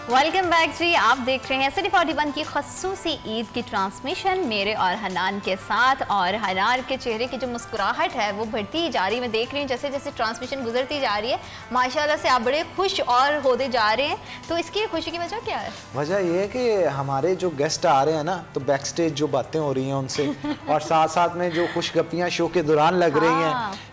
Welcome back जी। आप देख रहे हैं सिटी 41 की खसूसी ईद की ट्रांसमिशन मेरे और हनान के साथ। और हनान के चेहरे की जो मुस्कुराहट है वो बढ़ती ही जा रही है। मैं देख रही हूँ जैसे जैसे ट्रांसमिशन गुजरती जा रही है माशाल्लाह से आप बड़े खुश और होते जा रहे हैं। तो इसकी खुशी की वजह क्या है? वजह ये है कि हमारे जो गेस्ट आ रहे हैं ना, तो बैक स्टेज जो बातें हो रही हैं उनसे और साथ साथ में जो खुशगपियाँ शो के दौरान लग रही हैं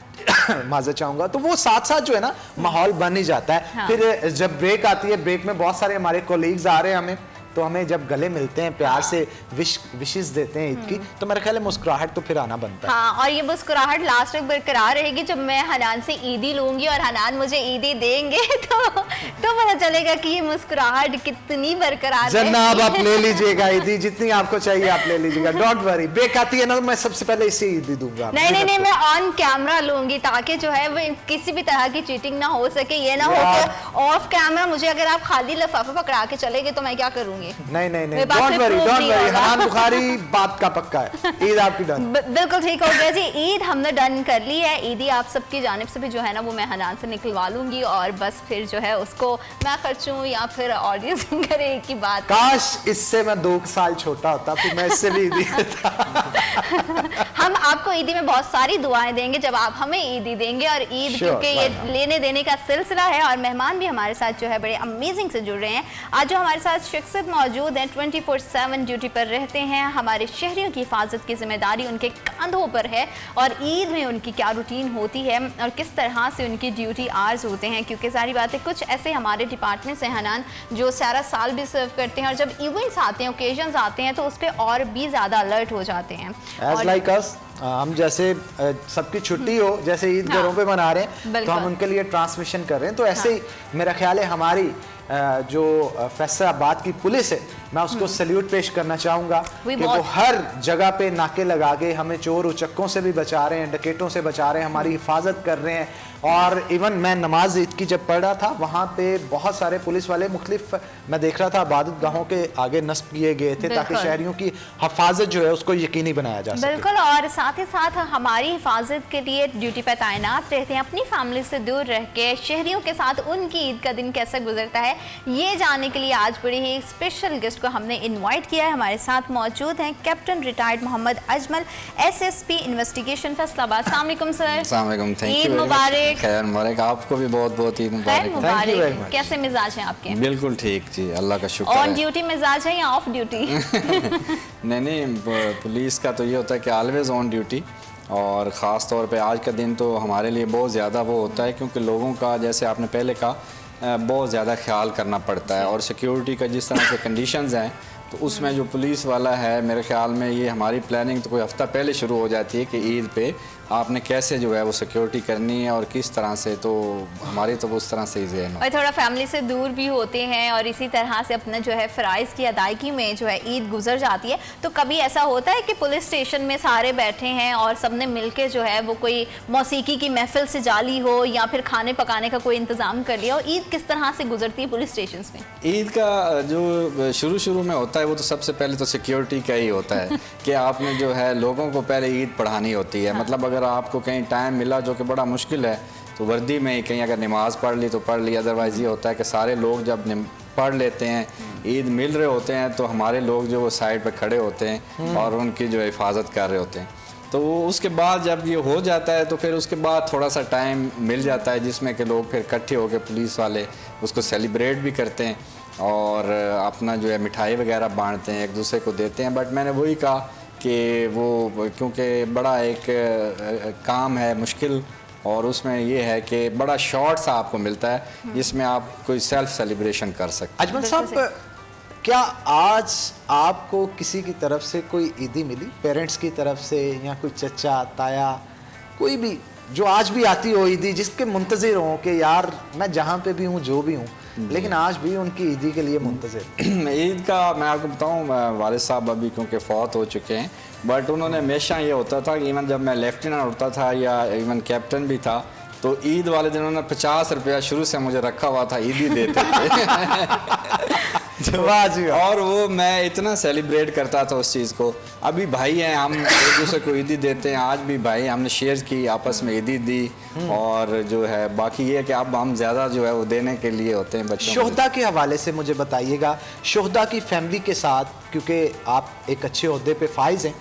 माजर चाहूंगा, तो वो साथ साथ जो है ना माहौल बन ही जाता है। हाँ। फिर जब ब्रेक आती है, ब्रेक में बहुत सारे हमारे कोलीग्स आ रहे हैं हमें, तो हमें जब गले मिलते हैं, प्यार से विशेस देते हैं ईद की, तो मेरे ख्याल है मुस्कुराहट तो फिर आना बनता है। हाँ, और ये मुस्कुराहट लास्ट तक बरकरार रहेगी जब मैं हनान से ईदी लूंगी और हनान मुझे ईदी देंगे तो पता चलेगा कि ये मुस्कुराहट कितनी बरकरार है। जनाब आप ले लीजिएगा ईदी, जितनी आपको चाहिए आप ले लीजिएगा, डोंट वरी। ब्रेक आती है ना, तो मैं सबसे पहले इसे ईदी दूंगा। नहीं, मैं ऑन कैमरा लूंगी ताकि जो है वो किसी भी तरह की चीटिंग ना हो सके। ये ना हो कि ऑफ कैमरा मुझे अगर आप खाली लिफाफा पकड़ा के चले गए तो मैं क्या करूंगी? नहीं, डोंट वरी हनान बुखारी बात का पक्का है। ईद आपकी डन। बिल्कुल ठीक हो गया जी। ईद हमने डन कर ली है। ईदी आप सबकी जानिब से भी जो है ना वो मैं हनान से निकलवा लूंगी और बस फिर जो है उसको मैं खर्चूं या फिर ऑडियंस करे की बात। काश इससे मैं 2 साल छोटा होता, फिर मैं इससे भी ईदी हम आपको ईदी में बहुत सारी दुआएं देंगे जब आप हमें ईदी देंगे। और ईद क्योंकि ये लेने देने का सिलसिला है और मेहमान भी हमारे साथ जो है बड़े अमेजिंग से जुड़ रहे हैं। आज जो हमारे साथ शख्सियत मौजूद हैं 24/7 ड्यूटी पर रहते हैं। हमारे शहरियों की हिफाजत की जिम्मेदारी उनके कंधों पर है और ईद में उनकी क्या रूटीन होती है और किस तरह से उनकी ड्यूटी आवर्स होते हैं, क्योंकि सारी बातें कुछ ऐसे हमारे डिपार्टमेंट्स हैं हनान जो सारा साल भी सर्व करते हैं और जब इवेंट्स आते हैं, ओकेजन्स आते हैं तो उस पर और भी ज़्यादा अलर्ट हो जाते हैं। हम जैसे सबकी छुट्टी हो, जैसे ईद घरों पे मना रहे हैं तो हम उनके लिए ट्रांसमिशन कर रहे हैं। तो ऐसे ही मेरा ख्याल है हमारी जो फैसलाबाद की पुलिस है, मैं उसको सल्यूट पेश करना चाहूँगा कि वो हर जगह पे नाके लगा के हमें चोर उचक्कों से भी बचा रहे हैं, डकैतों से बचा रहे हैं, हमारी हिफाजत कर रहे हैं। और इवन मैं नमाज ईद की जब पढ़ रहा था वहाँ पे बहुत सारे पुलिस वाले मुख्तलिफ मैं देख रहा था इबादत गाहों के आगे नस्ब किए गए थे ताकि शहरियों की हिफाजत जो है उसको यकीनी बनाया जा सके। बिल्कुल, और साथ ही साथ हमारी हिफाजत के लिए ड्यूटी पर तैनात रहते हैं, अपनी फैमिली से दूर रह के शहरियों के साथ उनकी ईद का दिन कैसे गुजरता है ये जानने के लिए आज बड़ी ही स्पेशल गेस्ट को हमने इनवाइट किया है। हमारे साथ मौजूद हैं captain retired Mohammad Ajmal, SSP investigation Faisalabad. अस्सलाम वालेकुम सर। अस्सलाम वालेकुम, थैंक यू। ईद मुबारक। खैर मुबारक, आपको भी बहुत बहुत ईद मुबारक। कैसे मिजाज हैं आपके? बिल्कुल ठीक जी, अल्लाह का शुक्र है। ऑन ड्यूटी मिजाज है या ऑफ ड्यूटी? नहीं, पुलिस का तो ये होता है कि ऑलवेज ऑन ड्यूटी, और ख़ास तौर पे आज का दिन तो हमारे लिए बहुत ज़्यादा वो होता है क्योंकि लोगों का, जैसे आपने पहले कहा, बहुत ज़्यादा ख्याल करना पड़ता है। और सिक्योरिटी का जिस तरह से कंडीशंस हैं तो उसमें जो पुलिस वाला है, मेरे ख्याल में ये हमारी प्लानिंग तो कोई हफ्ता पहले शुरू हो जाती है कि ईद पे आपने कैसे जो है वो सिक्योरिटी करनी है और किस तरह से, तो हमारी तो उस तरह से ही है। और थोड़ा फैमिली से दूर भी होते हैं और इसी तरह से अपना जो है फ़राइज़ की अदायगी में जो है ईद गुजर जाती है। तो कभी ऐसा होता है कि पुलिस स्टेशन में सारे बैठे हैं और सबने मिलके जो है वो कोई मौसीकी की महफिल से जाली हो या फिर खाने पकाने का कोई इंतज़ाम कर लिया, और ईद किस तरह से गुजरती है पुलिस स्टेशन में? ईद का जो शुरू में होता है वो तो सबसे पहले तो सिक्योरिटी का ही होता है कि आपने जो है लोगों को पहले ईद पढ़ानी होती है। मतलब अगर आपको कहीं टाइम मिला, जो कि बड़ा मुश्किल है, तो वर्दी में ही कहीं अगर नमाज़ पढ़ ली तो पढ़ ली। अदरवाइज़ ये होता है कि सारे लोग जब पढ़ लेते हैं, ईद मिल रहे होते हैं, तो हमारे लोग जो वो साइड पे खड़े होते हैं और उनकी जो हिफाजत कर रहे होते हैं। तो उसके बाद जब ये हो जाता है तो फिर उसके बाद थोड़ा सा टाइम मिल जाता है जिसमें कि लोग फिर इकट्ठे होकर पुलिस वाले उसको सेलिब्रेट भी करते हैं और अपना जो है मिठाई वगैरह बांटते हैं, एक दूसरे को देते हैं। बट मैंने वही कहा कि वो क्योंकि बड़ा एक काम है मुश्किल, और उसमें ये है कि बड़ा शॉर्ट सा आपको मिलता है जिसमें आप कोई सेल्फ सेलिब्रेशन कर सकते हैं। अजमल साहब, क्या आज आपको किसी की तरफ से कोई ईदी मिली, पेरेंट्स की तरफ से, या कोई चचा ताया, कोई भी जो आज भी आती हो ईदी, जिसके मुंतज़िर हो कि यार मैं जहाँ पे भी हूँ, जो भी हूँ, लेकिन आज भी उनकी ईदी के लिए मुंतज़िर? ईद का मैं आपको बताऊँ, वालिद साहब अभी क्योंकि फ़ौत हो चुके हैं, बट उन्होंने हमेशा ये होता था कि इवन जब मैं लेफ्टिनेंट होता था या इवन कैप्टन भी था, तो ईद वाले दिन उन्होंने 50 रुपया शुरू से मुझे रखा हुआ था, ईद ही देते थे। वाह जी वाह। और वो मैं इतना सेलिब्रेट करता था उस चीज़ को। अभी भाई हैं, हम एक दूसरे को ईदी देते हैं। आज भी भाई हमने शेयर की, आपस में ईदी दी। और जो है बाकी ये है कि अब हम ज़्यादा जो है वो देने के लिए होते हैं बच्चों को। शोहदा के हवाले से मुझे बताइएगा, शोहदा की फैमिली के साथ, क्योंकि आप एक अच्छे ओहदे पे फाइज हैं,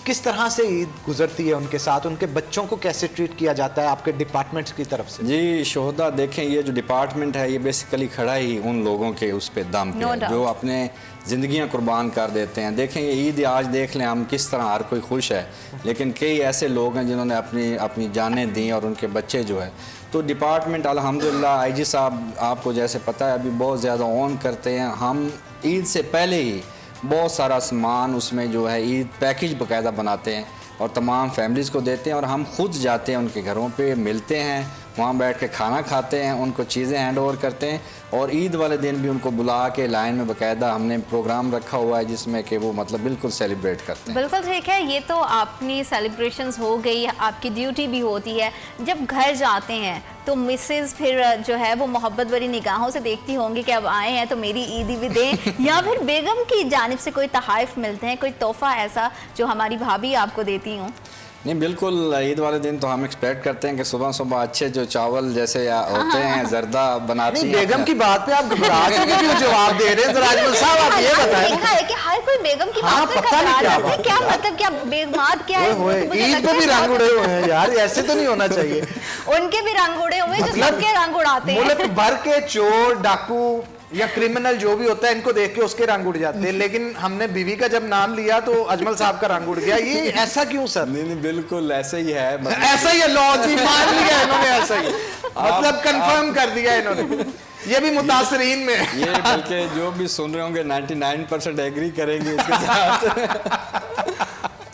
किस तरह से ईद गुजरती है उनके साथ, उनके बच्चों को कैसे ट्रीट किया जाता है आपके डिपार्टमेंट्स की तरफ से? जी शोहदा देखें, ये जो डिपार्टमेंट है ये बेसिकली खड़ा ही उन लोगों के उस पे दम पे है जो अपने ज़िंदगियां कुर्बान कर देते हैं। देखें ये ईद आज देख लें हम किस तरह हर कोई खुश है, लेकिन कई ऐसे लोग हैं जिन्होंने अपनी जानें दी और उनके बच्चे जो है। तो डिपार्टमेंट अल्हम्दुलिल्लाह आईजी साहब आपको जैसे पता है अभी बहुत ज़्यादा ऑन करते हैं। हम ईद से पहले ही बहुत सारा सामान उसमें जो है ईद पैकेज बाकायदा बनाते हैं और तमाम फैमिलीज़ को देते हैं। और हम खुद जाते हैं उनके घरों पे, मिलते हैं, वहाँ बैठ के खाना खाते हैं, उनको चीज़ें हैंड ओवर करते हैं। और ईद वाले दिन भी उनको बुला के लाइन में बाकायदा हमने प्रोग्राम रखा हुआ है जिसमें कि वो मतलब बिल्कुल सेलिब्रेट करते हैं। बिल्कुल ठीक है, ये तो अपनी सेलिब्रेशंस हो गई, आपकी ड्यूटी भी होती है। जब घर जाते हैं तो मिसेस फिर जो है वो मोहब्बत भरी निगाहों से देखती होंगी कि अब आए हैं तो मेरी ईदी भी दें या फिर बेगम की जानिब से कोई तोहफ़े मिलते हैं, कोई तोहफ़ा ऐसा जो हमारी भाभी आपको देती हूँ? नहीं बिल्कुल, ईद वाले दिन तो हम एक्सपेक्ट करते हैं कि सुबह सुबह अच्छे जो चावल जैसे होते हैं जर्दा बनाती हैं। बेगम की बात पे आप घबराहट के क्यों जवाब दे रहे हैं? जरा अजमल साहब आप ये बताएं। देखा है कि हर कोई बेगम की बात पे पता नहीं क्या घबरा जाता है। क्या मतलब, क्या बेगमात क्या है? ईद पे भी रंग उड़े हुए हैं यार, ऐसे तो नहीं होना चाहिए। उनके भी रंग उड़े हुए जो सबके रंग उड़ाते हैं। मुल्क भर के चोर, डाकू या क्रिमिनल जो भी होता है इनको देख के उसके रंग उड़ जाते हैं, लेकिन हमने बीवी का जब नाम लिया तो अजमल साहब का रंग उड़ गया। ये ऐसा क्यों सर? नहीं बिल्कुल ऐसा ही है, ऐसा ही है। लॉ जी मान लिया इन्होंने, ऐसा ही मतलब कंफर्म कर दिया इन्होंने। ये भी मुतासरीन में ये बल्कि जो भी सुन रहे होंगे 99% एग्री करेंगे इसके साथ।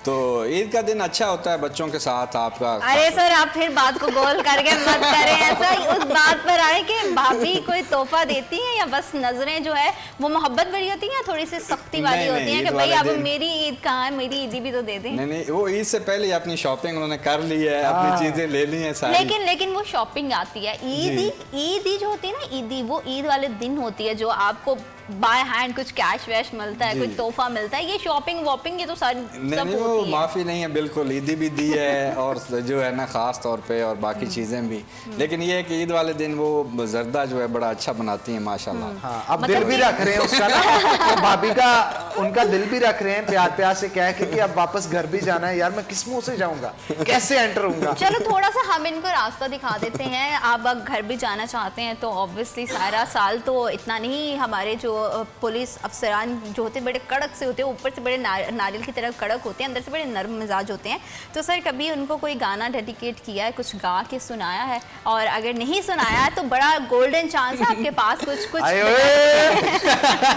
तो ईद का दिन अच्छा होता है बच्चों के साथ आपका। अरे सर आप फिर बात को गोल करके मत करें, ऐसा उस बात पर आए कि भाभी कोई तोहफा देती है या बस नजरें जो है वो मोहब्बत भरी होती है या थोड़ी सी सख्ती वाली होती है कि भाई अब मेरी ईद कहाँ है, मेरी ईदी भी तो दे दें। नहीं वो ईद से पहले ही अपनी शॉपिंग उन्होंने कर ली है, अपनी चीजें ले ली हैं सारी। लेकिन वो शॉपिंग आती है ईदी जो होती है ना, ईदी वो ईद वाले दिन होती है जो आपको बाय हैंड कुछ कैश वैश मिलता है, कुछ तोहफा मिलता है। ये शॉपिंग वॉपिंग ये तो सारी सब होती है। माफी नहीं है बिल्कुल, ईदी भी दी है और जो है ना खास तौर पे और बाकी चीजें भी। लेकिन ये है कि ईद वाले दिन वो जर्दा जो है बड़ा अच्छा बनाती हैं माशाल्लाह। हाँ, अब दिल भी रख रहे हैं उसका ना, तो भाभी का उनका दिल भी रख रहे हैं प्यार प्यार से कह के कि अब वापस घर भी जाना है यार, मैं किस मुंह से जाऊंगा, कैसे एंटर होऊंगा। चलो थोड़ा सा हम इनको रास्ता दिखा देते हैं। आप अगर घर भी जाना चाहते हैं तो ऑब्वियसली सारा साल तो इतना नहीं, हमारे जो पुलिस अफसरान जो होते हैं बड़े कड़क से होते हैं, ऊपर से बड़े नारियल की तरह कड़क होते हैं, अंदर से बड़े नरम मिजाज होते हैं। तो सर कभी उनको कोई गाना डेडिकेट किया है, कुछ गा के सुनाया है? और अगर नहीं सुनाया है तो बड़ा गोल्डन चांस है आपके पास कुछ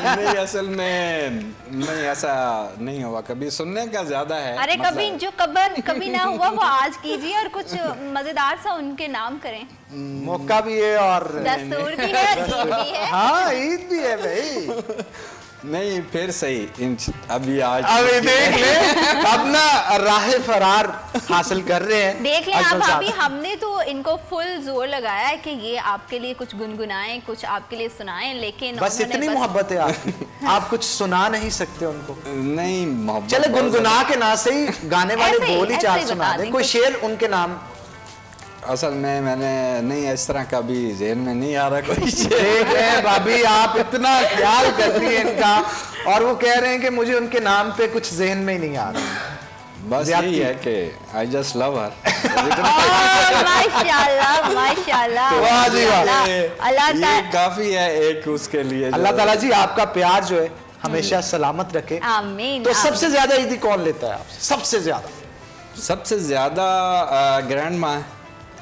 नहीं असल में नहीं ऐसा नहीं हुआ कभी, सुनने का ज्यादा है। अरे कभी जो कभी ना हुआ वो आज कीजिए और कुछ मजेदार सा उनके नाम करें। मौका भी है और दस्तूर भी है, ईद भी है। हाँ ईद भी है भाई। नहीं फिर सही, अभी आज अभी देख ले, अब ना राह फरार हासिल कर रहे हैं। देख लें आप अभी, हमने तो इनको फुल जोर लगाया है कि ये आपके लिए कुछ गुनगुनाएं, कुछ आपके लिए सुनाएं, लेकिन बस इतनी मोहब्बत है आपकी, आप कुछ सुना नहीं सकते उनको? नहीं मोहब्बत, चले गुनगुना के ना सही गाने वाले बोल ही चार सुना दें, कोई शेर उनके नाम। असल में मैंने नहीं इस तरह का भी ज़हन में नहीं आ रहा कोई शेर। देख रहे हैं भाभी आप इतना ख्याल करती हैं इनका और वो कह रहे हैं कि मुझे उनके नाम पे कुछ ज़हन में ही नहीं आ रहा। बस यही है कि आई जस्ट लव हर। माशाल्लाह माशाल्लाह, वाह जी वाह, ये काफी है एक उसके लिए। अल्लाह ताला जी आपका प्यार जो है हमेशा सलामत रखे, आमीन। तो सबसे ज्यादा ईदी कौन लेता है आपसे? सबसे ज्यादा ग्रैंड माँ।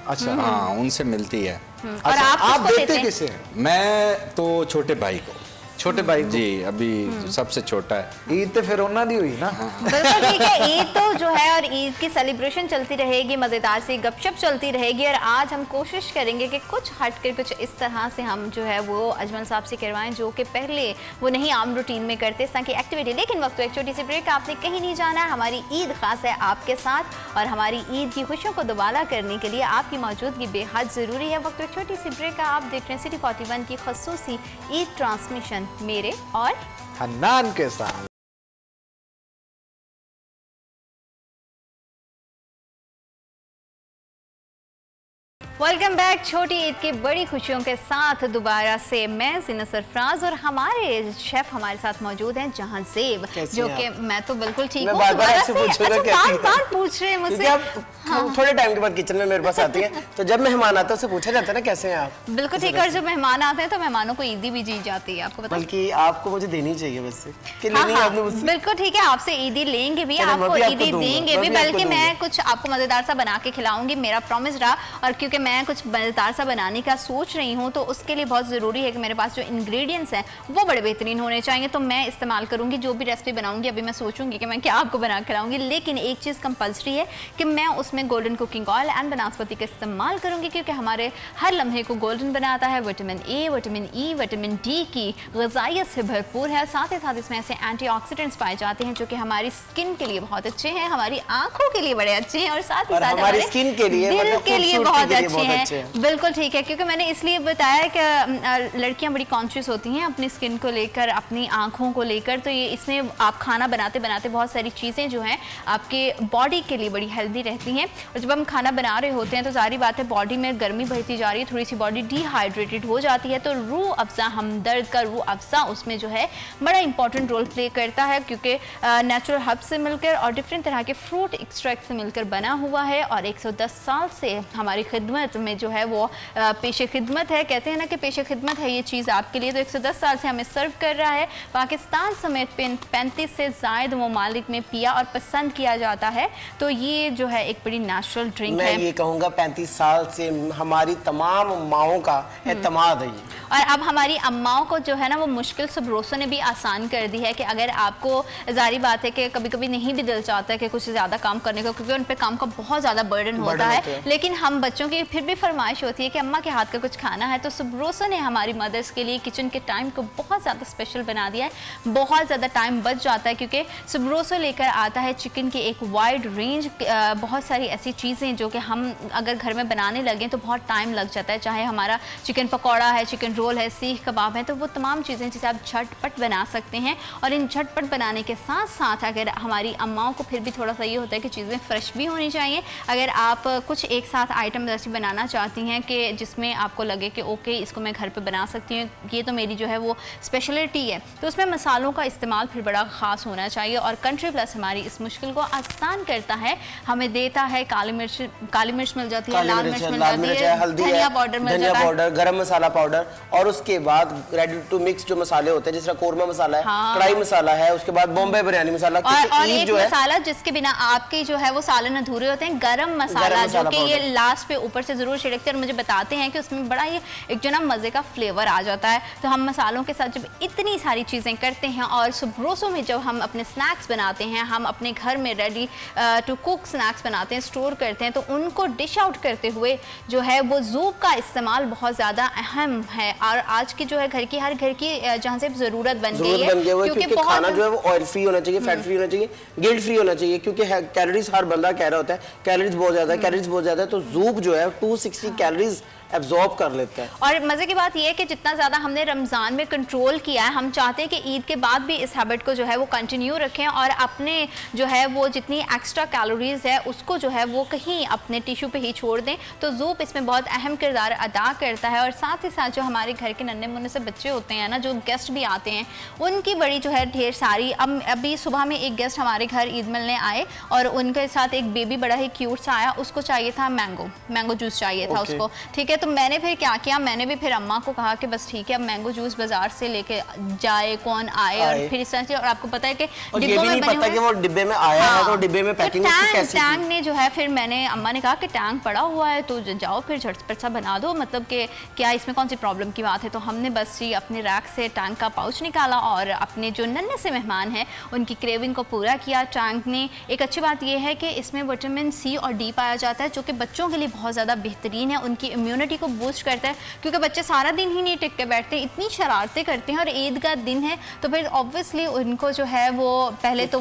अच्छा हाँ उनसे मिलती है। और आप देते किसे? मैं तो छोटे भाई को। छोटे भाई जी अभी सबसे छोटा है। ईद तो फिर होना नहीं हुई ना। बिल्कुल ठीक है, ईद तो जो है और ईद की सेलिब्रेशन चलती रहेगी, मज़ेदार सी गपशप चलती रहेगी। और आज हम कोशिश करेंगे कि कुछ हट कर कुछ इस तरह से हम जो है वो अजमल साहब से करवाएं जो कि पहले वो नहीं आम रूटीन में करते इस तरह की एक्टिविटी। लेकिन वक्त एक छोटी सी ब्रेक, आपने कहीं नहीं जाना है, हमारी ईद खास है आपके साथ और हमारी ईद की खुशियों को दोबारा करने के लिए आपकी मौजूदगी बेहद ज़रूरी है। वक्त एक छोटी सी ब्रेक, आप देख रहे हैं सिटी 41 की खसूसी ईद ट्रांसमिशन मेरे और हन्नान के साथ। Welcome back. छोटी ईद की बड़ी खुशियों के साथ दोबारा से मैं ज़ीनत सरफराज और हमारे शेफ हमारे साथ मौजूद हैं जहां ज़ेब, जो कि मैं तो बिल्कुल ठीक हूँ। बार पूछ रहे हैं मुझसे। हाँ। थोड़े टाइम के बाद किचन में मेरे पास आती है तो जब मेहमान आता है उससे पूछा जाता है ना कैसे हैं आप। बिल्कुल ठीक है। और जब मेहमान आते हैं तो मेहमानों को ईदी भी दी जाती है, आपको पता है? बल्कि आपको मुझे देनी चाहिए वैसे कि हाँ, लेनी आपने मुझसे। बिल्कुल ठीक है, आपसे ईदी लेंगे भी, आपको ईदी देंगे भी, बल्कि मैं कुछ आपको मजेदार सा बना के खिलाऊंगी, मेरा प्रॉमिस रहा। और क्योंकि मैं कुछ मजेदार सा बनाने का सोच रही हूँ तो उसके लिए बहुत ज़रूरी है कि मेरे पास जो इंग्रेडिएंट्स हैं वो बड़े बेहतरीन होने चाहिए। तो मैं इस्तेमाल करूँगी जो भी रेसिपी बनाऊंगी, अभी मैं सोचूंगी कि मैं क्या आपको बना के खिलाऊंगी, लेकिन एक चीज़ कंपल्सरी है कि मैं उसमें गोल्डन कुकिंग ऑयल एंड बनास्पति का इस्तेमाल करूँगी, क्योंकि हमारे हर लम्हे को गोल्डन बनाता है। Vitamin A, vitamin E, vitamin D की ग़िज़ाइयत से भरपूर है। साथ ही साथ इसमें ऐसे एंटीऑक्सीडेंट्स पाए जाते हैं जो कि हमारी स्किन के लिए बहुत अच्छे हैं, हमारी आँखों के लिए बड़े अच्छे हैं और साथ ही साथ हमारी स्किन के लिए, दिल के लिए बहुत अच्छे हैं। बिल्कुल ठीक है, क्योंकि मैंने इसलिए बताया कि लड़कियां बड़ी कॉन्शियस होती हैं अपनी स्किन को लेकर, अपनी आँखों को लेकर। तो ये इसमें आप खाना बनाते बनाते बहुत सारी चीज़ें जो हैं आपके बॉडी के लिए बड़ी हेल्दी रहती हैं। और जब हम खाना बना रहे होते हैं तो जारी बात है बॉडी में गर्मी बढ़ती जा रही है, थोड़ी सी बॉडी डिहाइड्रेटेड हो जाती है। तो रूह अफ़ज़ा, हमदर्द का रूह अफ़ज़ा उसमें जो है बड़ा इंपॉर्टेंट रोल प्ले करता है, क्योंकि नेचुरल हर्ब से मिलकर और डिफरेंट तरह के फ्रूट एक्सट्रैक्ट से मिलकर बना हुआ है। और 110 साल से हमारी खिदमत में जो है वो पेशे खिदमत है। कहते हैं ना कि पेशे खिदमत है ये चीज़ आपके लिए। तो 110 साल से हमें सर्व कर रहा है। पाकिस्तान समेत 35 से ज़ायद ममालिक में पिया और पसंद किया जाता है। तो ये जो है एक बड़ी नेचुरल ड्रिंक है। मैं ये कहूँगा 35 साल से हमारी तमाम माओं का एतमाद है ये। और अब हमारी अम्माओं को जो है ना वो मुश्किल सबरोसों ने भी आसान कर दी है कि अगर आपको, जारी बात है कि कभी कभी नहीं भी दिल चाहता है कि कुछ ज़्यादा काम करने का, क्योंकि उन पे काम का बहुत ज़्यादा बर्डन होता है, लेकिन हम बच्चों की फिर भी फरमाइश होती है कि अम्मा के हाथ का कुछ खाना है। तो सबरोसो ने हमारी मदर्स के लिए किचन के टाइम को बहुत ज़्यादा स्पेशल बना दिया है। बहुत ज़्यादा टाइम बच जाता है, क्योंकि सबरोसो लेकर आता है चिकन की एक वाइड रेंज, बहुत सारी ऐसी चीज़ें जो कि हम अगर घर में बनाने लगें तो बहुत टाइम लग जाता है। चाहे हमारा चिकन पकौड़ा है, चिकन रोल है, सीख कबाब है, तो वो तमाम चीज़ें जिसे आप झटपट बना सकते हैं। और इन झटपट बनाने के साथ साथ अगर हमारी अम्माओं को फिर भी थोड़ा सा ये होता है कि चीज़ें फ्रेश भी होनी चाहिए। अगर आप कुछ एक साथ आइटम जैसे बनाना चाहती हैं कि जिसमें आपको लगे कि ओके इसको मैं घर पे बना सकती हूँ, ये तो मेरी जो है वो स्पेशलिटी है, तो उसमें मसालों का इस्तेमाल फिर बड़ा ख़ास होना चाहिए। और कंट्री प्लस हमारी इस मुश्किल को आसान करता है, हमें देता है काली मिर्च मिल जाती है, लाल मिर्च मिल जाती है, हल्दी, धनिया पाउडर मिल जाता है, धनिया पाउडर, गरम मसाला पाउडर, और उसके बाद रेडी टू मिक्स जो मसाले होते हैं, जिस तरह कोरमा मसाला है, हाँ। कढ़ाई मसाला है, उसके बाद बॉम्बे बिरयानी मसाला, और एक जो मसाला जिसके बिना आपके जो है वो सालन अधूरे होते हैं, गरम मसाला, जो कि ये लास्ट पे ऊपर से जरूर छिड़कते हैं और मुझे बताते हैं कि उसमें बड़ा ये एक जो ना मजे का फ्लेवर आ जाता है। तो हम मसालों के साथ जब इतनी सारी चीजें करते हैं और सबरोसो में जब हम अपने स्नैक्स बनाते हैं, हम अपने घर में रेडी टू कुक स्नैक्स बनाते हैं, स्टोर करते हैं, तो उनको डिश आउट करते हुए जो है वो ज़ूब का इस्तेमाल बहुत ज़्यादा अहम है। और आज की जो है हर घर की जहाँ से ज़रूरत बन गई है, क्योंकि खाना जो है वो ऑयल फ्री होना चाहिए, फैट फ्री होना चाहिए, गिल्ट फ्री होना चाहिए, क्योंकि कैलोरीज हर बंदा कह रहा होता है कैलोरीज बहुत ज़्यादा है, तो ज़ूब जो है 260 कैलोरीज एब्जॉर्ब कर लेता है। और मजे की बात यह है कि जितना ज्यादा हमने रमजान में कंट्रोल किया है, हम चाहते हैं कि ईद के बाद भी इस हैबिट को जो है वो कंटिन्यू रखें और अपने जो है वो जितनी एक्स्ट्रा कैलोरीज है उसको जो है वो कहीं अपने टिश्यू पे ही छोड़ दें। तो ज़ूब इसमें बहुत अहम किरदार अदा करता है। और साथ ही साथ जो हमारे घर के नन्हे मुन्ने से बच्चे होते हैं ना, जो गेस्ट भी आते हैं, उनकी बड़ी जो है ढेर सारी, अभी सुबह में एक गेस्ट हमारे घर ईद मिलने आए और उनके साथ एक बेबी बड़ा ही क्यूट सा आया, उसको चाहिए था मैंगो जूस चाहिए था उसको, ठीक है। तो मैंने फिर क्या किया, मैंने भी फिर अम्मा को कहा कि बस ठीक है, अब मैंगो जूस बाजार से लेके जाए, कौन आए और फिर इस तरह से। और आपको पता है कि डिब्बों में बने हुए, वो डिब्बे में आया है तो डिब्बे में पैकिंग कैसी थी? टैंग ने जो है, फिर मैंने अम्मा ने कहा कि टैंग पड़ा हुआ है तो जाओ फिर झटपट सा बना दो, मतलब कि क्या इसमें कौन सी प्रॉब्लम की बात है। तो हमने बस ही अपने रैक से टैंग का पाउच निकाला और अपने जो नन्हे से मेहमान हैं उनकी क्रेविंग को पूरा किया टैंग ने। एक अच्छी बात यह है कि इसमें विटामिन सी और डी पाया जाता है, जो कि बच्चों के लिए बहुत ज़्यादा बेहतरीन है, उनकी इम्यूनिटी को बूस्ट करता है, क्योंकि बच्चे सारा दिन ही नहीं टिक के बैठते, इतनी शरारतें करते हैं और ईद का दिन है तो फिर ऑब्वियसली उनको जो है वो पहले तो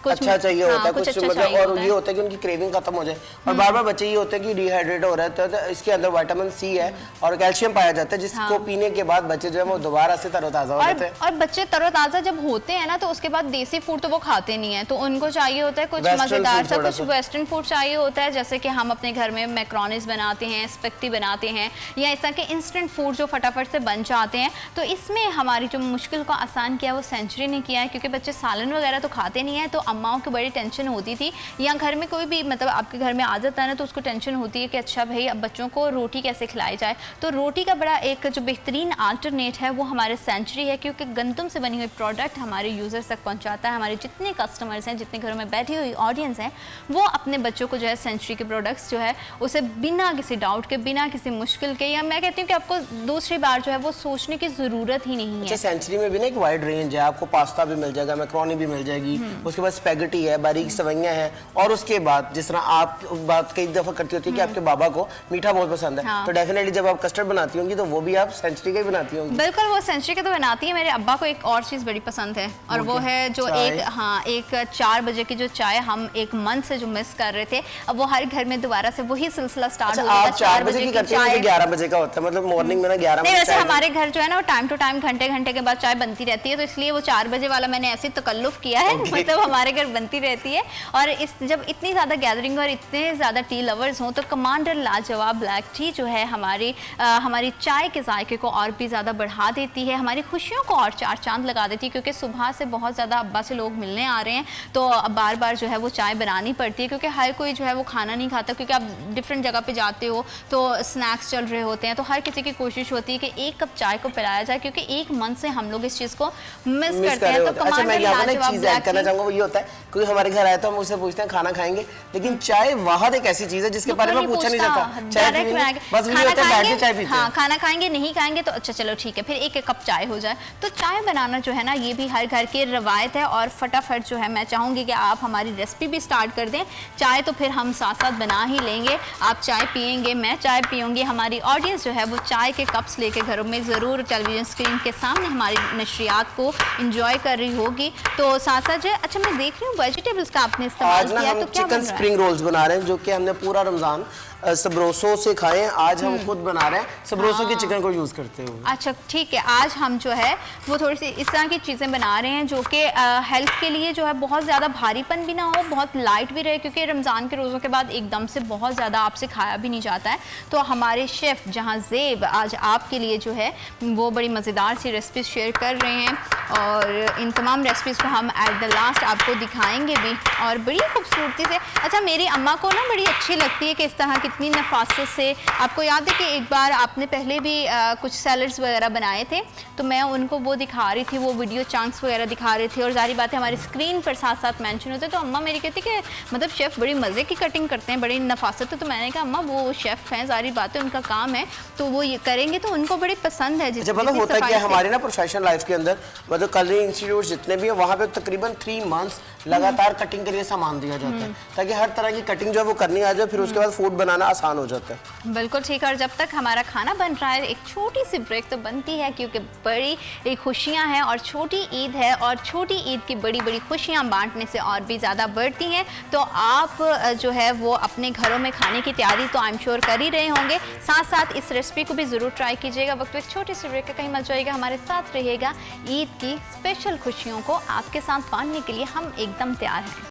अच्छा चाहिए होता है, कुछ अच्छा मतलब, और ये होता है कि उनकी क्रेविंग खत्म हो जाए। और बार बार बच्चे ये होते हैं कि डिहाइड्रेट हो रहा है, तो इसके अंदर विटामिन सी है और कैल्शियम पाया जाता है, जिसको पीने के बाद बच्चे जो है वो दोबारा से तरोताजा हो जाते हैं। और बच्चे तरोताजा जब होते हैं ना, तो उसके बाद देसी फूड तो वो खाते नहीं है, तो उनको चाहिए होता है कुछ मजेदार सा, कुछ वेस्टर्न फूड चाहिए होता है, जैसे कि हम अपने घर में मैक्रोनीज बनाते हैं, स्पेगेटी बनाते हैं, या इस तरह के इंस्टेंट फूड जो फटाफट से बन जाते हैं। तो इसमें हमारी जो मुश्किल को आसान किया वो सेंचुरी ने किया है, क्योंकि बच्चे सालन वगैरह तो खाते नहीं है, तो अम्माओं को बड़ी टेंशन होती थी, या घर में कोई भी मतलब आपके घर में आ जाता है ना, तो उसको टेंशन होती है कि अच्छा भाई अब बच्चों को रोटी कैसे खिलाई जाए। तो रोटी का बड़ा एक जो बेहतरीन अल्टरनेट है वो हमारे सेंचुरी है, क्योंकि गंदम से बनी हुई प्रोडक्ट हमारे यूज़र्स तक पहुंचाता है। हमारे जितने कस्टमर्स हैं, जितने घरों में बैठी हुई ऑडियंस हैं, वो अपने बच्चों को जो है सेंचुरी के प्रोडक्ट्स जो है उसे बिना किसी डाउट के, बिना किसी मुश्किल के, या मैं कहती हूँ कि आपको दूसरी बार जो है वो सोचने की ज़रूरत ही नहीं है। सेंचुरी में भी ना एक वाइड रेंज है, आपको पास्ता भी मिल जाएगा, मैक्रोनी भी मिल जाएगी, उसके बाद स्पेगेटी है, बारीक सवैयाँ हैं, और उसके बाद जिस तरह आप बात कई दफ़ा करती होती है कि आपके बाबा को मीठा बहुत पसंद है, तो डेफिनेटली जब आप कस्टर्ड बनाती होंगी तो वो भी आप सेंचुरी का ही बनाती होंगी। बिल्कुल, वो सेंचुरी का तो बनाती है। मेरे अब्बा को एक और चीज़ बड़ी पसंद है, और वो है जो एक 4 बजे की जो चाय हम एक मंथ से जो मिस कर रहे थे, अब वो हर घर में दोबारा से वही सिलसिला स्टार्ट हो गया। आप 4 बजे की करती हैं, 11 बजे का होता है, मतलब मॉर्निंग में ना 11 बजे। वैसे हमारे घर जो है ना, वो टाइम टू टाइम घंटे घंटे के बाद चाय बनती रहती है, तो इसलिए वो 4 बजे वाला मैंने ऐसे तकल्लुफ किया है, मतलब हमारे घर बनती रहती है। और जब इतनी ज़्यादा गैदरिंग और इतने ज़्यादा टी लवर्स हों, तो कमांडर लाजवाब ब्लैक टी जो है हमारी चाय के जायके को और भी ज़्यादा बढ़ा देती है, हमारी खुशियों को और 4 चांद लगा देती है, क्योंकि सुबह से बहुत ज़्यादा अब्बा से लोग मिलने आ रहे हैं, तो बार बार जो है वो चाय बनानी पड़ती है, क्योंकि हर कोई जो है वो खाना नहीं खाता, क्योंकि आप डिफरेंट जगह पे जाते हो तो स्नैक्स चल रहे होते हैं, तो हर किसी की कोशिश होती है कि एक कप चाय को पिलाया जाए, क्योंकि एक मंथ से हम लोग इस चीज़ को मिस करते हैं। तो अच्छा, मैं यहाँ पर एक चीज़ ऐड करना चाहूँगा, वो ये होता है कोई हमारे घर आया तो हम उससे पूछते हैं खाना खाएंगे, लेकिन चाय वाहद एक ऐसी चीज़ है जिसके बारे में पूछा नहीं जाता। हाँ, खाना खाएंगे नहीं खाएंगे तो अच्छा चलो ठीक है, फिर एक कप चाय हो जाए। तो चाय बनाना जो है ना, ये भी हर घर की रवायत है, और फटाफट जो है मैं चाहूँगी कि आप हमारी रेसिपी भी स्टार्ट कर दें। चाय तो फिर हम साथ साथ बना ही लेंगे, आप चाय पियेंगे, मैं चाय पीऊँगी, हमारी ऑडियंस जो है वो चाय के कप्स लेके घरों में ज़रूर टेलीविज़न स्क्रीन के सामने हमारी नशरियात को इंजॉय कर रही होगी। तो साथ साथ जो अच्छा, मैं देख रही हूँ वेजिटेबल्स का आपने इस्तेमाल किया, तो क्या चिकन स्प्रिंग रोल्स बना रहे हैं, जो कि हमने पूरा रमज़ान सबरोसो से खाए। आज हम खुद बना रहे हैं, सबरोसो के चिकन को यूज़ करते हुए। अच्छा ठीक है, आज हम जो है वो थोड़ी सी इस तरह की चीज़ें बना रहे हैं जो कि हेल्थ के लिए जो है बहुत ज़्यादा भारीपन भी ना हो, बहुत लाइट भी रहे, क्योंकि रमज़ान के रोज़ों के बाद एकदम से बहुत ज़्यादा आपसे खाया भी नहीं जाता है। तो हमारे शेफ़ जहां ज़ेब आज आपके लिए जो है वो बड़ी मज़ेदार सी रेसिपीज़ शेयर कर रहे हैं, और इन तमाम रेसिपीज़ को हम एट द लास्ट आपको दिखाएँगे भी, और बड़ी खूबसूरती से। अच्छा, मेरी अम्मा को ना बड़ी अच्छी लगती है कि इस तरह कितनी नफासत से, आपको याद है कि एक बार आपने पहले भी कुछ सैलड्स वगैरह बनाए थे, तो मैं उनको वो दिखा रही थी, वो वीडियो चंक्स वगैरह दिखा रही थी, और जारी बात है हमारी स्क्रीन पर साथ साथ मेंशन होते, तो अम्मा मेरी कहती कि मतलब शेफ़ बड़ी मज़े की कटिंग करते हैं, बड़ी नफासत है। तो मैंने कहा अम्मा वो शेफ़ हैं, जारी बात है उनका काम है, तो वो ये करेंगे तो उनको बड़ी पसंद है। जब मतलब होता है कि हमारी ना प्रोफेशनल लाइफ के अंदर मतलब कलरिंग इंस्टीट्यूट जितने भी हैं, वहाँ पे तकरीबन 3 मंथ्स लगातार कटिंग के लिए सामान दिया जाता है, ताकि हर तरह की कटिंग जो है वो करनी आ जाए, फिर उसके बाद फूड बनाना आसान हो जाता है। बिल्कुल ठीक है, और जब तक हमारा खाना बन रहा है एक छोटी सी ब्रेक तो बनती है, क्योंकि बड़ी खुशियां हैं, और छोटी ईद है, और छोटी ईद की बड़ी बड़ी खुशियां बांटने से और भी ज़्यादा बढ़ती हैं। तो आप जो है वो अपने घरों में खाने की तैयारी तो आई एम श्योर कर ही रहे होंगे, साथ साथ इस रेसिपी को भी ज़रूर ट्राई कीजिएगा। वक्त एक छोटी सी ब्रेक का कहीं मत जाइएगा, हमारे साथ रहिएगा। ईद की स्पेशल खुशियों को आपके साथ बांटने के लिए हम एकदम तैयार हैं।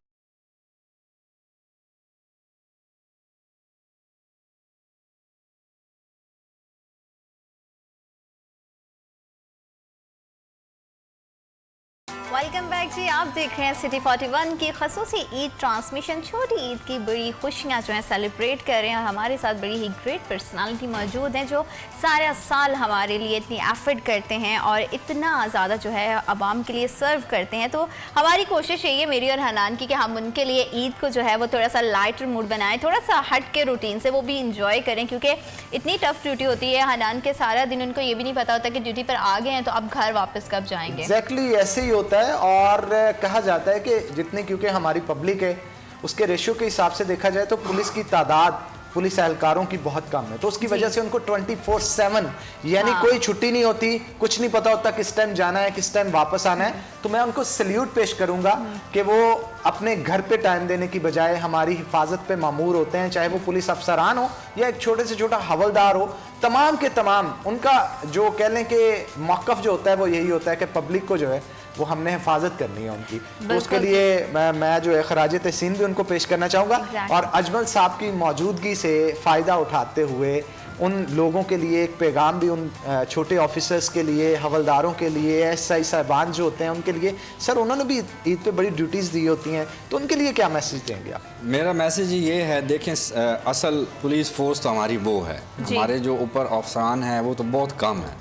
वेलकम बैक जी, आप देख रहे हैं सिटी 41 की खसूसी ईद ट्रांसमिशन। छोटी ईद की बड़ी खुशियां जो हैं सेलिब्रेट कर रहे हैं, और हमारे साथ बड़ी ही ग्रेट पर्सनालिटी मौजूद हैं जो सारा साल हमारे लिए इतनी एफर्ट करते हैं और इतना ज़्यादा जो है आवाम के लिए सर्व करते हैं। तो हमारी कोशिश यही है, मेरी और हनान की, कि हम उनके लिए ईद को जो है वो थोड़ा सा लाइटर मूड बनाएं, थोड़ा सा हट के रूटीन से वो भी इंजॉय करें, क्योंकि इतनी टफ ड्यूटी होती है हनान के, सारा दिन उनको ये भी नहीं पता होता कि ड्यूटी पर आ गए हैं तो अब घर वापस कब जाएंगे। एग्जैक्टली ऐसे ही होता है, और कहा जाता है कि जितने क्योंकि हमारी पब्लिक है उसके रेशियो के हिसाब से देखा जाए तो पुलिस की तादाद पुलिस एहलकारों की बहुत कम है, तो उसकी वजह से उनको 24/7 यानी कोई छुट्टी नहीं होती, कुछ नहीं पता होता किस टाइम जाना है, किस टाइम वापस आना है। तो मैं उनको सल्यूट पेश करूंगा कि वो अपने घर पे टाइम देने की बजाय हमारी हिफाजत पे मामूर होते हैं, चाहे वो पुलिस अफसरान हो या एक छोटे से छोटा हवलदार हो। तमाम के तमाम उनका जो कह लें कि मौक़िफ़ जो होता है वो यही होता है कि पब्लिक को जो है वो हमने हिफाजत करनी है उनकी। तो उसके लिए मैं जो है खराज तहसीन भी उनको पेश करना चाहूँगा और अजमल साहब की मौजूदगी से फ़ायदा उठाते हुए उन लोगों के लिए एक पैगाम भी, उन छोटे ऑफिसर्स के लिए, हवलदारों के लिए, एसआई साहबान जो होते हैं उनके लिए, सर उन्होंने भी ईद पे बड़ी ड्यूटीज़ दी होती हैं, तो उनके लिए क्या मैसेज देंगे आप? मेरा मैसेज ये है, देखें असल पुलिस फोर्स तो हमारी वो है, हमारे जो ऊपर अफसरान हैं वो तो बहुत कम है,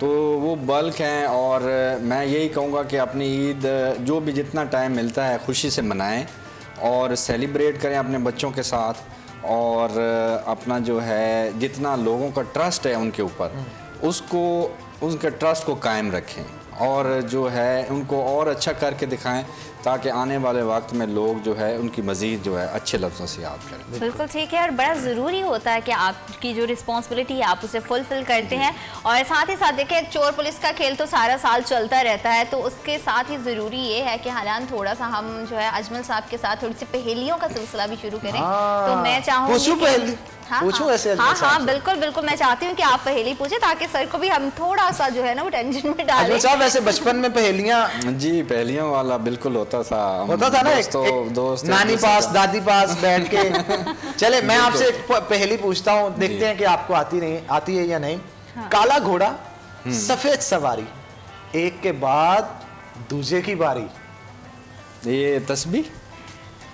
तो वो बल्क हैं। और मैं यही कहूँगा कि अपनी ईद जो भी जितना टाइम मिलता है खुशी से मनाएं और सेलिब्रेट करें अपने बच्चों के साथ, और अपना जो है जितना लोगों का ट्रस्ट है उनके ऊपर उसको, उनके ट्रस्ट को कायम रखें और जो है उनको और अच्छा करके दिखाएं ताकि आने वाले वक्त में लोग जो है उनकी मज़ीद जो है अच्छे लफ्ज़ों से याद करें। बिल्कुल ठीक है, और बड़ा ज़रूरी होता है कि आपकी जो रिस्पॉन्सिबिलिटी है आप उसे फुलफिल करते हैं। और साथ ही साथ देखें, चोर पुलिस का खेल तो सारा साल चलता रहता है, तो उसके साथ ही ज़रूरी ये है कि हालांकि थोड़ा सा हम जो है अजमल साहब के साथ थोड़ी सी पहेलियों का सिलसिला भी शुरू करें। तो मैं चाहूँगी हाँ, बिल्कुल बिल्कुल, मैं चाहती हूँ कि आप पहेली पूछे ताकि सर को भी हम थोड़ा सा जो है ना वो टेंशन में डालें। साहब वैसे बचपन में पहेलियाँ, जी पहेलियों वाला बिल्कुल होता था ना, दोस्त नानी पास दादी पास बैठ के। चले मैं आपसे एक पहेली पूछता हूँ, देखते हैं कि आपको आती है या नहीं। काला घोड़ा सफेद सवारी, एक के बाद दूजे की बारी। ये तस्बीह?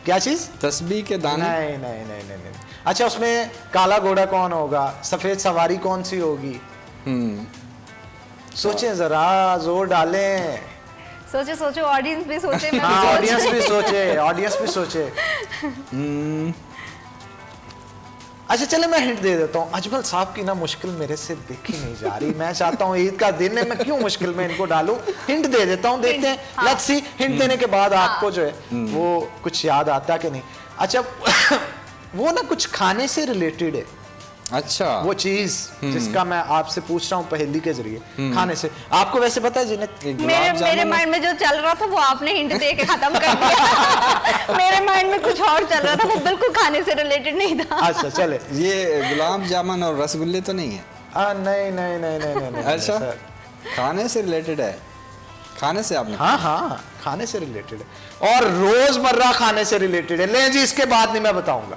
क्या चीज? तस्बीह के दाने? नहीं नहीं नहीं नहीं नहीं। अच्छा, उसमें काला घोड़ा कौन होगा, सफेद सवारी कौन सी होगी? सोचें जरा, जोर डालें। सोचे सोचे, ऑडियंस भी सोचे, ऑडियंस भी सोचे, ऑडियंस भी सोचे। अच्छा चले मैं हिंट दे देता हूँ। अजमल साहब की ना मुश्किल मेरे से देखी नहीं जा रही, मैं चाहता हूँ ईद का दिन है, मैं क्यों मुश्किल में इनको डालूं। हिंट दे देता हूँ, देखते हैं। लेट्स सी, हिंट देने के बाद आपको जो है वो कुछ याद आता कि नहीं। अच्छा वो ना कुछ खाने से रिलेटेड है। अच्छा, वो चीज जिसका मैं आपसे पूछ रहा हूँ पहेली के जरिए, खाने से। आपको वैसे पता है जिन्हें मेरे माइंड में जो चल रहा था वो आपने हिंट दे के खत्म कर दिया। मेरे माइंड में कुछ और चल रहा था, वो बिल्कुल खाने से रिलेटेड नहीं था। अच्छा चले, ये गुलाब जामुन और रसगुल्ले तो नहीं है? नहीं नहीं नहीं नहीं नहीं। अच्छा, खाने से रिलेटेड है? खाने से आपने? हाँ हाँ, खाने से रिलेटेड है और रोजमर्रा खाने से रिलेटेड है। ले जी, इसके बाद नहीं मैं बताऊंगा।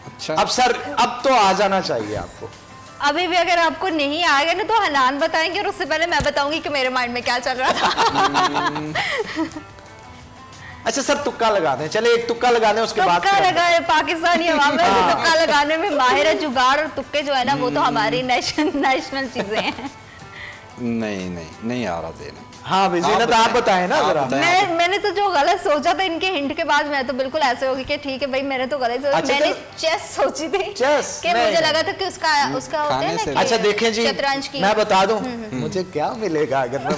अच्छा, अब सर अब तो आ जाना चाहिए आपको। अभी भी अगर आपको नहीं आ गया ना तो हनान बताएंगे और उससे पहले मैं बताऊंगी कि मेरे माइंड में क्या चल रहा था। अच्छा सर, तुक्का लगा दें। चले एक तुक्का लगा दें, उसके बाद तुक्का लगाए। पाकिस्तानी अवाम में तुक्का लगाने में माहिर है। जुगाड़ और तुक्के जो है ना वो तो हमारी नेशनल चीजें हैं। नहीं आ रहा देना। हाँ जीनत, आप बताएं ना जरा। मैंने तो जो गलत सोचा था इनके हिंट के बाद, मैं तो बिल्कुल ऐसे होगी कि ठीक है भाई, मैंने तो गलत सोचा। मैंने चेस सोची थी, चेस कि मुझे लगा था कि उसका होता है ना। अच्छा देखें जी, शतरंज की मैं बता दूं मुझे क्या मिलेगा अगर मैं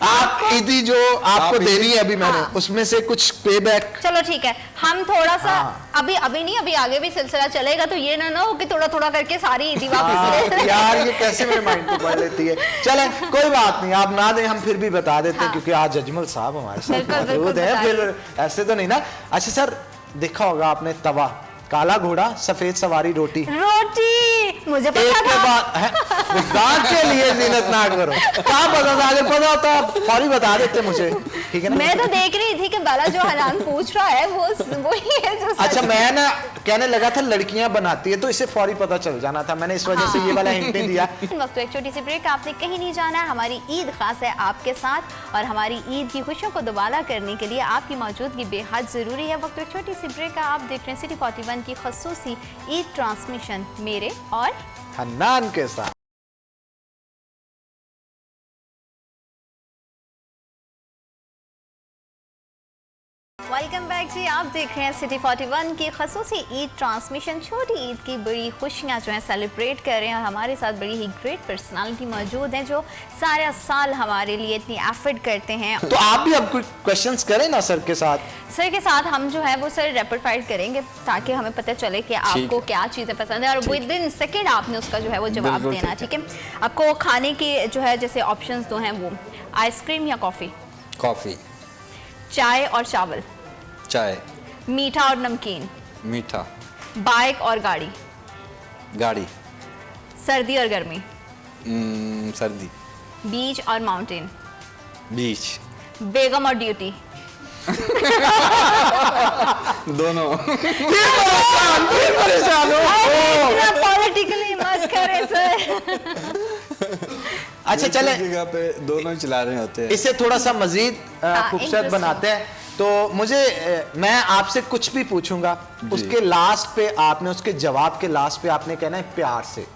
आप ईदी जो आपको देनी है अभी मैंने, उसमें से कुछ पे बैक। चलो ठीक है, हम थोड़ा सा अभी नहीं, अभी आगे भी सिलसिला चलेगा, तो ये ना हो कि थोड़ा थोड़ा करके सारी ईदी वापस। यार ये कैसे मेरे माइंड को पढ़ लेती है। चले कोई बात नहीं, आप ना दें, हम फिर भी बता देते हैं क्योंकि आज अजमल साहब हमारे साथ मौजूद हैं, फिर ऐसे तो नहीं ना। अच्छा सर, देखा होगा आपने तवा, काला घोड़ा सफेद सवारी, रोटी मुझे पता एक के बाद के लिए जीनत ना करो। क्या पता था, अगर पता होता फौरी बता देते मुझे, ठीक है ना। मैं तो देख रही थी कि बाला जो हनान पूछ रहा है वो ही है जो। अच्छा, मैं ना कहने लगा था लड़कियां बनाती है, तो इसे फौरी पता चल जाना था, मैंने इस वजह से ये वाला हिंट नहीं दिया। वक्त एक छोटी सी ब्रेक, आपने कहीं नहीं जाना। हमारी ईद खास है आपके साथ और हमारी ईद की खुशियों को दोबारा करने के लिए आपकी मौजूदगी बेहद जरूरी है। वक्त एक छोटी सी ब्रेक का, आप देख रहे हैं सिटी 41 की खसूसी ईद ट्रांसमिशन मेरे और हन्नान के साथ। वेलकम बैक जी, आप देख रहे हैं सिटी 41 की खसूसी ईद ट्रांसमिशन। छोटी ईद की बड़ी खुशियां जो हैं सेलिब्रेट कर रहे हैं और हमारे साथ बड़ी ही ग्रेट पर्सनालिटी मौजूद हैं जो सारा साल हमारे लिए इतनी एफर्ट करते हैं। तो आप भी अब कुछ क्वेश्चंस करें ना सर के साथ। सर के साथ हम जो है वो सर रैपिड फायर करेंगे ताकि हमें पता चले कि आपको क्या चीज़ें पसंद है और विद इन सेकेंड आपने उसका जो है वो जवाब देना। ठीक है, आपको खाने की जो है जैसे ऑप्शंस दो हैं वो आइसक्रीम या कॉफ़ी? कॉफ़ी। चाय और चावल? चाय। मीठा और नमकीन? मीठा। बाइक और गाड़ी? गाड़ी। सर्दी और गर्मी? सर्दी। बीच और माउंटेन? बीच। बेगम और ड्यूटी? दोनों। पॉलिटिकली मत करे सर। अच्छा चले, जगह पे दोनों चला रहे होते हैं। इसे थोड़ा सा मजीद खूबसूरत बनाते हैं। तो मैं आपसे कुछ भी पूछूंगा, उसके लास्ट पे आपने, उसके जवाब के लास्ट पे आपने कहना है प्यार से।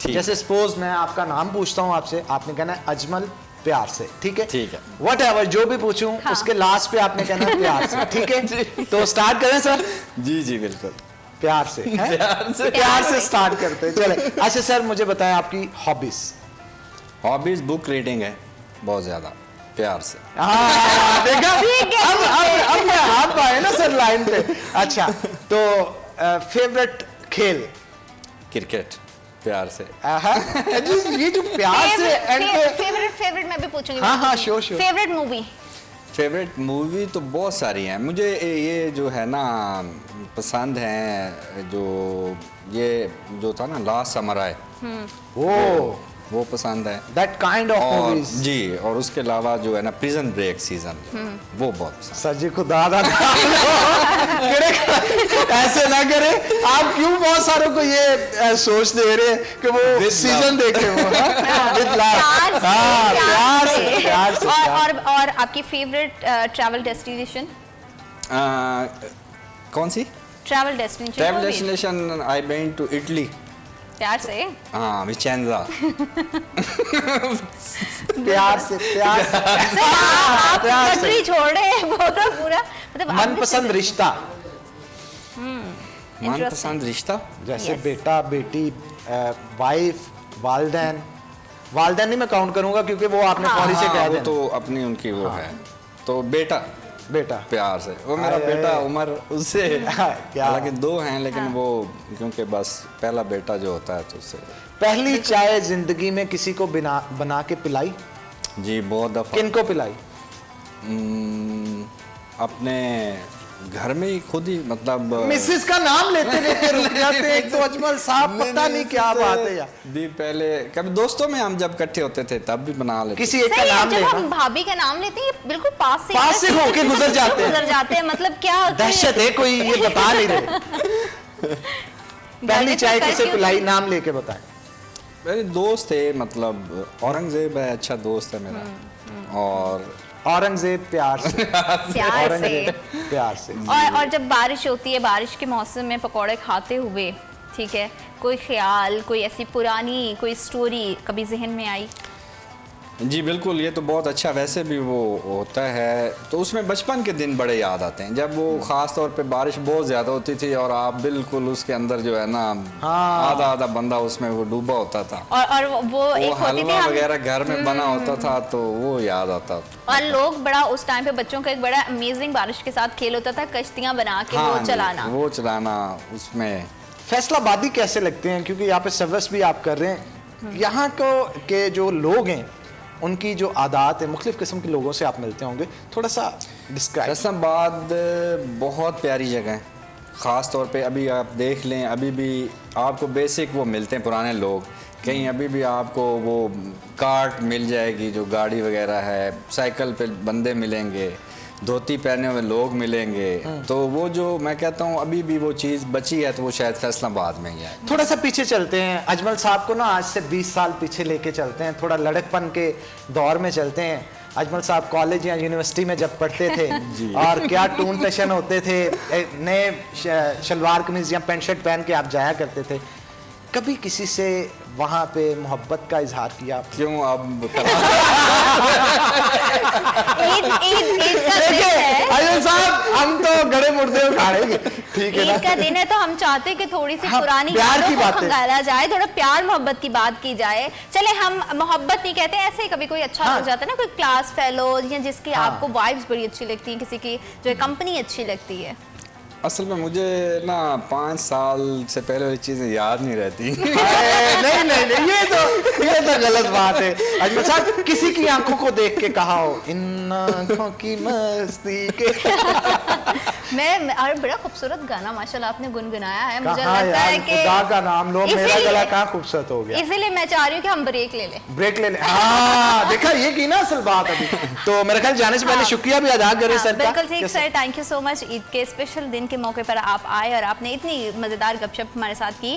जैसे सपोज मैं आपका नाम पूछता हूं आपसे, आपने कहना है अजमल, प्यार से। ठीक है, ठीक है। व्हाटएवर जो भी पूछूं उसके लास्ट पे आपने कहना है प्यार से। ठीक है, तो स्टार्ट करें सर? जी जी बिल्कुल। प्यार से प्यार से स्टार्ट करते हैं। चले, अच्छा सर मुझे बताएं आपकी हॉबीज। हॉबीज बुक रीडिंग है बहुत ज्यादा। प्यार से। देखा, अब मैं आप आए ना सर लाइन पे। अच्छा, तो फेवरेट खेल? क्रिकेट। प्यार से। ये जो प्यार से फेवरेट मैं भी पूछूंगी। हाँ sure. Favourite movie? Favourite movie तो बहुत सारी हैं। मुझे ये जो है ना पसंद है, जो ये जो था ना लास्ट समराय, वो पसंद है। That kind of movies. जी, और उसके अलावा जो है ना प्रिजन ब्रेक सीजन, वो बहुत पसंद। सर जी खुदा ऐसे ना करे आप, क्यों बहुत सारों को ये सोच दे रहे हैं कि वो सीजन देखे वो। प्यार से। और आपकी फेवरेट ट्रैवल डेस्टिनेशन? कौन सी travel destination? I been to Italy. प्यार से? हाँ, विचेंजा। प्यार से। छोड़ रहे हैं वो तो पूरा, मतलब मनपसंद रिश्ता? मनपसंद रिश्ता जैसे बेटा बेटी, वाइफ, वालदैन नहीं मैं काउंट करूंगा क्योंकि वो आपने फौरी से कह दिया। तो अपनी उनकी वो है, तो बेटा प्यार से। वो मेरा बेटा उमर, उससे हालांकि दो हैं लेकिन वो क्योंकि बस पहला बेटा जो होता है तो उससे। पहली चाय जिंदगी में किसी को बना के पिलाई? जी बहुत दफा। किनको पिलाई? अपने घर में ही खुद ही, मतलब मिसेस का नाम लेते लेते रुक जाते हैं। एक तो अजमल साहब पता नहीं क्या बात है यार। भी पहले कभी दोस्तों में हम जब इकट्ठे होते थे तब भी बना लेते। किसी एक का नाम जब लेना। हम भाभी का नाम लेते हैं बिल्कुल पास से होके गुजर जाते हैं। मतलब क्या दहशत है, कोई ये बता नहीं रहे। पहली चाय किसे पिलाई, नाम लेके बताएं। मेरे दोस्त थे, मतलब औरंगजेब है, अच्छा दोस्त है मेरा। और औरंगजेब प्यार से। प्यार से। और जब बारिश होती है, बारिश के मौसम में पकौड़े खाते हुए, ठीक है, कोई ख्याल, कोई ऐसी पुरानी कोई स्टोरी कभी जहन में आई? जी बिल्कुल, ये तो बहुत अच्छा वैसे भी वो होता है। तो उसमें बचपन के दिन बड़े याद आते हैं, जब वो खास तौर पे बारिश बहुत ज़्यादा होती थी और आप बिल्कुल उसके अंदर जो है ना आधा बंदा उसमें वो डूबा होता था। और वो एक होती हलवा वगैरह घर में बना होता था, तो वो याद आता। और लोग बड़ा उस टाइम पे बच्चों का एक बड़ा अमेजिंग बारिश के साथ खेल होता था, कश्तियाँ बना के वो चलाना उसमें। फैसलाबादी कैसे लगते हैं, क्योंकि यहाँ पे सर्विस भी आप कर रहे हैं, यहाँ के जो लोग हैं उनकी जो आदत है, मुख्तलिफ किस्म के लोगों से आप मिलते होंगे, थोड़ा सा डिस्क्राइब। फैसलाबाद बहुत प्यारी जगह है, ख़ास तौर पे अभी आप देख लें, अभी भी आपको बेसिक वो मिलते हैं पुराने लोग। कहीं अभी भी आपको वो कार्ट मिल जाएगी, जो गाड़ी वगैरह है, साइकिल पे बंदे मिलेंगे, धोती पहने हुए लोग मिलेंगे। तो वो जो मैं कहता हूँ अभी भी वो चीज़ बची है, तो वो शायद फैसलाबाद में ही है। थोड़ा सा पीछे चलते हैं, अजमल साहब को ना आज से 20 साल पीछे लेके चलते हैं, थोड़ा लड़कपन के दौर में चलते हैं। अजमल साहब कॉलेज या यूनिवर्सिटी में जब पढ़ते थे और क्या टून टशन होते थे, नए शलवार कमीज या पेंट शर्ट पहन के आप जाया करते थे। कभी किसी से वहाँ पे मोहब्बत का इजहार किया? क्यों अब ईद का दिन है। अजय साहब, हम तो गड़े मुर्दे उखाड़ेंगे, ठीक है ना? ईद का दिन है तो हम चाहते हैं कि थोड़ी सी हाँ, पुरानी प्यार की यादों को बातें। खंगाला जाए, थोड़ा प्यार मोहब्बत की बात की जाए। चले, हम मोहब्बत नहीं कहते, ऐसे ही कभी कोई अच्छा हाँ। हो जाता है ना, कोई क्लास फेलो या जिसकी हाँ। आपको वाइब्स बड़ी अच्छी लगती है, किसी की जो कंपनी अच्छी लगती है। असल में मुझे ना 5 साल से पहले वाली चीजें याद नहीं रहती। नहीं नहीं नहीं, ये तो गलत बात है। अजमल साहब, किसी की आंखों को देख के कहा हो, इन आंखों की मस्ती के। मैं और बड़ा खूबसूरत गाना माशाल्लाह आपने गुनगुनाया है। मुझे कहाँ लगता है यार, कि खुदा का नाम लो, मेरा इसीलिए- गला कहाँ खूबसूरत हो गया। इसीलिए मैं चाह रही हूँ कि हम ब्रेक ले लें। ब्रेक ले ले। हाँ, देखा, ये की ना असल बात अभी। तो मेरे ख्याल जाने से पहले शुक्रिया भी अदा करें सर का। बिल्कुल ठीक sir, thank you so much. Eid के स्पेशल दिन के मौके पर आप आए और आपने इतनी मज़ेदार गपशप हमारे साथ की।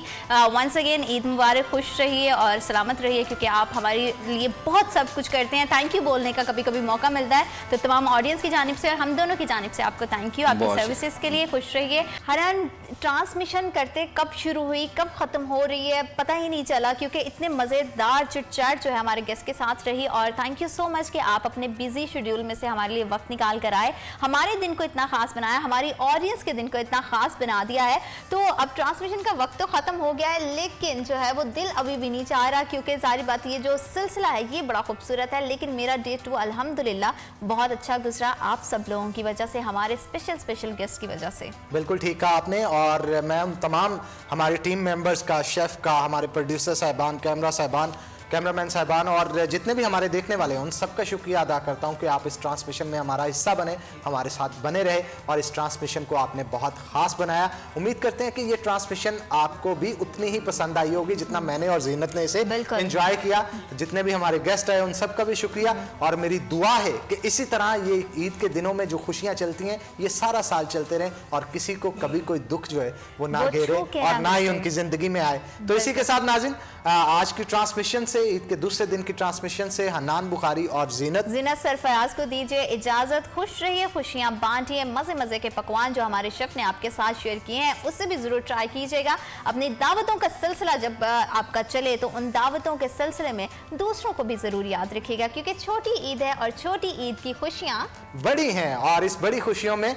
वंस अगेन ईद मुबारक, खुश रहिए और सलामत रहिए, क्योंकि आप हमारे लिए बहुत सब कुछ करते हैं। थैंक यू बोलने का कभी कभी मौका मिलता है, तो तमाम ऑडियंस की जानिब से और हम दोनों की जानिब से आपको थैंक यू, आपकी बहुत सर्विसेज के लिए। खुश रहिए। हरन, ट्रांसमिशन करते कब शुरू हुई, कब ख़त्म हो रही है, पता ही नहीं चला, क्योंकि इतने मज़ेदार चिट-चैट जो है हमारे गेस्ट के साथ रही। और थैंक यू सो मच कि आप अपने बिजी शेड्यूल में से हमारे लिए वक्त निकाल कर आए, हमारे दिन को इतना खास बनाया, हमारी ऑडियंस के दिन को इतना खास बना दिया है। तो अब ट्रांसमिशन का वक्त तो ख़त्म हो गया है, लेकिन जो है वो दिल अभी भी नहीं चाह रहा, क्योंकि सारी बात, ये जो सिलसिला है ये बड़ा खूबसूरत है। लेकिन मेरा डे 2 अल्हम्दुलिल्लाह बहुत अच्छा गुजरा, आप सब लोगों की वजह से, हमारे स्पेशल गेस्ट की वजह से। बिल्कुल ठीक कहा आपने। और मैं उन तमाम हमारे टीम मेंबर्स का, शेफ का, हमारे प्रोड्यूसर साहिबान, कैमरामैन साहिबान और जितने भी हमारे देखने वाले हैं, उन सबका शुक्रिया अदा करता हूं कि आप इस ट्रांसमिशन में हमारा हिस्सा बने, हमारे साथ बने रहे और इस ट्रांसमिशन को आपने बहुत ख़ास बनाया। उम्मीद करते हैं कि ये ट्रांसमिशन आपको भी उतनी ही पसंद आई होगी जितना मैंने और जीनत ने इसे एंजॉय किया। जितने भी हमारे गेस्ट आए उन सबका भी शुक्रिया, और मेरी दुआ है कि इसी तरह ये ईद के दिनों में जो खुशियाँ चलती हैं ये सारा साल चलते रहें और किसी को कभी कोई दुख जो है वो ना घेरे और ना ही उनकी ज़िंदगी में आए। तो इसी के साथ नाज़रीन, आज की ट्रांसमिशन से, ईद के दूसरे दिन की ट्रांसमिशन से हन्नान बुखारी और जीनत सरफराज को दीजिए इजाजत। खुश रहिए, खुशियां बांटिए, मजे मजे के पकवान जो हमारे शेफ ने आपके साथ शेयर किए हैं उससे भी जरूर ट्राई कीजिएगा। अपनी दावतों का सिलसिला जब आपका चले तो उन दावतों के सिलसिले में दूसरों को भी जरूर याद रखिएगा, क्योंकि छोटी ईद है और छोटी ईद की खुशियां बड़ी हैं। और इस बड़ी खुशियों में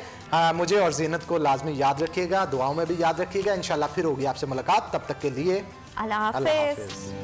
मुझे और जीनत को लाजमी याद रखिएगा, दुआओं में भी याद रखिएगा। इंशाल्लाह फिर होगी आपसे मुलाकात, तब तक के लिए अल्लाह हाफिज।